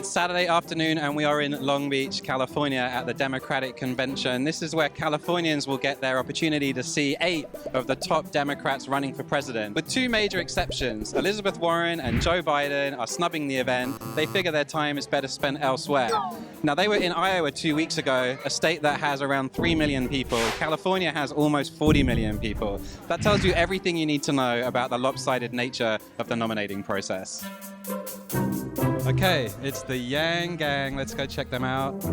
It's Saturday afternoon and we are in Long Beach, California at the Democratic Convention. This is where Californians will get their opportunity to see 8 of the top Democrats running for president. With 2 major exceptions, Elizabeth Warren and Joe Biden are snubbing the event. They figure their time is better spent elsewhere. Now, they were in Iowa 2 weeks ago, a state that has around 3 million people. California has almost 40 million people. That tells you everything you need to know about the lopsided nature of the nominating process. Okay, it's the Yang Gang. Let's go check them out.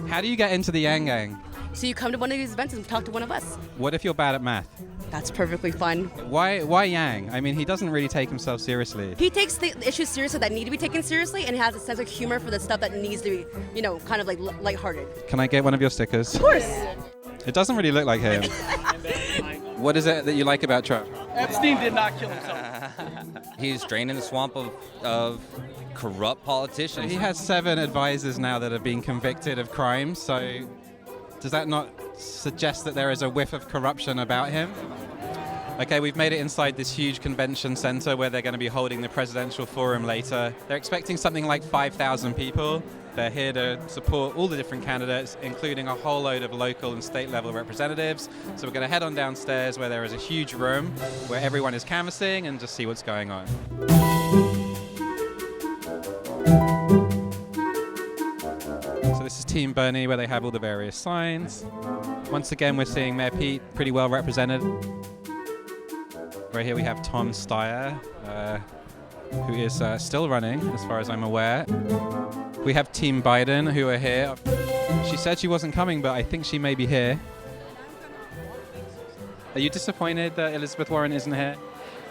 How do you get into the Yang Gang? So you come to one of these events and talk to one of us. What if you're bad at math? That's perfectly fun. Why Yang? I mean, he doesn't really take himself seriously. He takes the issues seriously that need to be taken seriously, and he has a sense of humor for the stuff that needs to be, kind of like lighthearted. Can I get one of your stickers? Of course. It doesn't really look like him. What is it that you like about Trump? Epstein did not kill himself. He's draining the swamp of corrupt politicians. He has 7 advisors now that have been convicted of crimes, so does that not suggest that there is a whiff of corruption about him? Okay, we've made it inside this huge convention center where they're going to be holding the presidential forum later. They're expecting something like 5,000 people. They're here to support all the different candidates, including a whole load of local and state level representatives. So we're going to head on downstairs where there is a huge room where everyone is canvassing and just see what's going on. So this is Team Bernie, where they have all the various signs. Once again, we're seeing Mayor Pete pretty well represented. Right here we have Tom Steyer, who is still running, as far as I'm aware. We have Team Biden, who are here. She said she wasn't coming, but I think she may be here. Are you disappointed that Elizabeth Warren isn't here?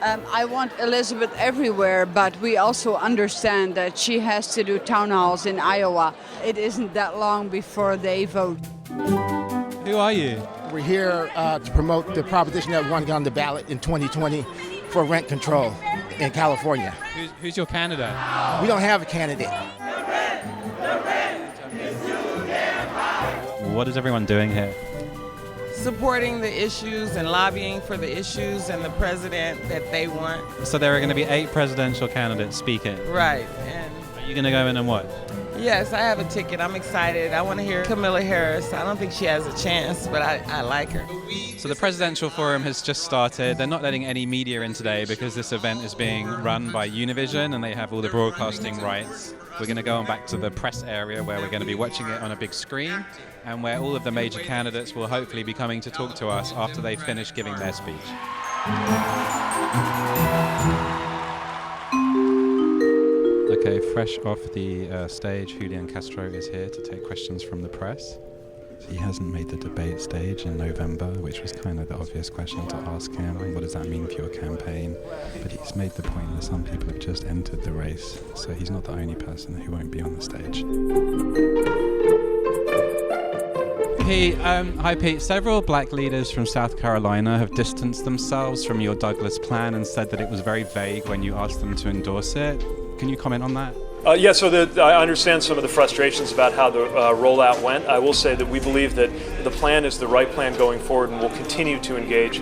I want Elizabeth everywhere, but we also understand that she has to do town halls in Iowa. It isn't that long before they vote. Who are you? We're here to promote the proposition that won on the ballot in 2020 for rent control in California. Who's your candidate? We don't have a candidate. What is everyone doing here? Supporting the issues and lobbying for the issues and the president that they want. So there are going to be 8 presidential candidates speaking. Right. And Are you going to go in and what? yes, I have a ticket. I'm excited. I want to hear Kamala Harris. I don't think she has a chance, but I like her. So the presidential forum has just started. They're not letting any media in today because this event is being run by Univision and they have all the broadcasting rights. We're going to go on back to the press area where we're going to be watching it on a big screen and where all of the major candidates will hopefully be coming to talk to us after they finish giving their speech. Okay, fresh off the stage, Julian Castro is here to take questions from the press. He hasn't made the debate stage in November, which was kind of the obvious question to ask him. What does that mean for your campaign? But he's made the point that some people have just entered the race, so he's not the only person who won't be on the stage. Pete, hi Pete. Several black leaders from South Carolina have distanced themselves from your Douglas plan and said that it was very vague when you asked them to endorse it. Can you comment on that? Yeah, so I understand some of the frustrations about how the rollout went. I will say that we believe that the plan is the right plan going forward, and we'll continue to engage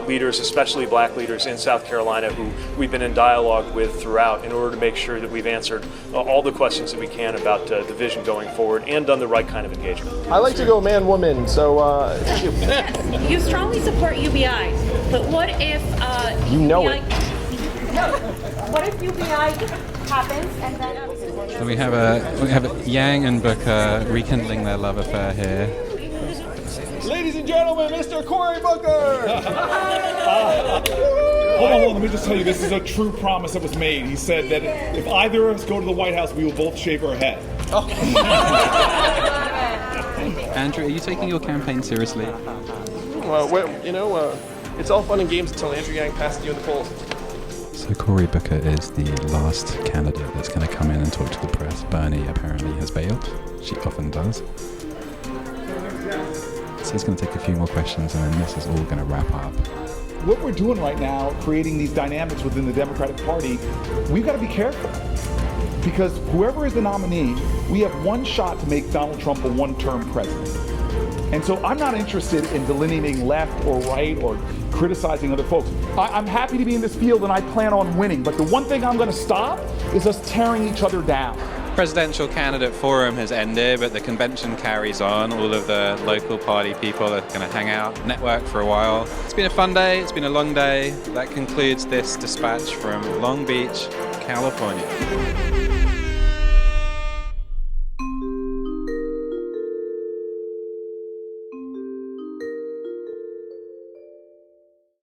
leaders, especially black leaders in South Carolina, who we've been in dialogue with throughout, in order to make sure that we've answered all the questions that we can about the vision going forward and done the right kind of engagement. I like to go man-woman, so You strongly support UBI, but what if you know UBI, it. What if UBI happens and then So we have Yang and Booker rekindling their love affair here. Ladies and gentlemen, Mr. Cory Booker! Hold on, let me just tell you, this is a true promise that was made. He said that if either of us go to the White House, we will both shave our head. Andrew, are you taking your campaign seriously? It's all fun and games until Andrew Yang passes you in the polls. So Cory Booker is the last candidate that's going to come in and talk to the press. Bernie apparently has bailed. She often does. So he's going to take a few more questions and then this is all going to wrap up. What we're doing right now, creating these dynamics within the Democratic Party, we've got to be careful. Because whoever is the nominee, we have one shot to make Donald Trump a one-term president. And so I'm not interested in delineating left or right or criticizing other folks. I'm happy to be in this field and I plan on winning, but the one thing I'm going to stop is us tearing each other down. Presidential candidate forum has ended, but the convention carries on. All of the local party people are going to hang out, network for a while. It's been a fun day. It's been a long day. That concludes this dispatch from Long Beach, California.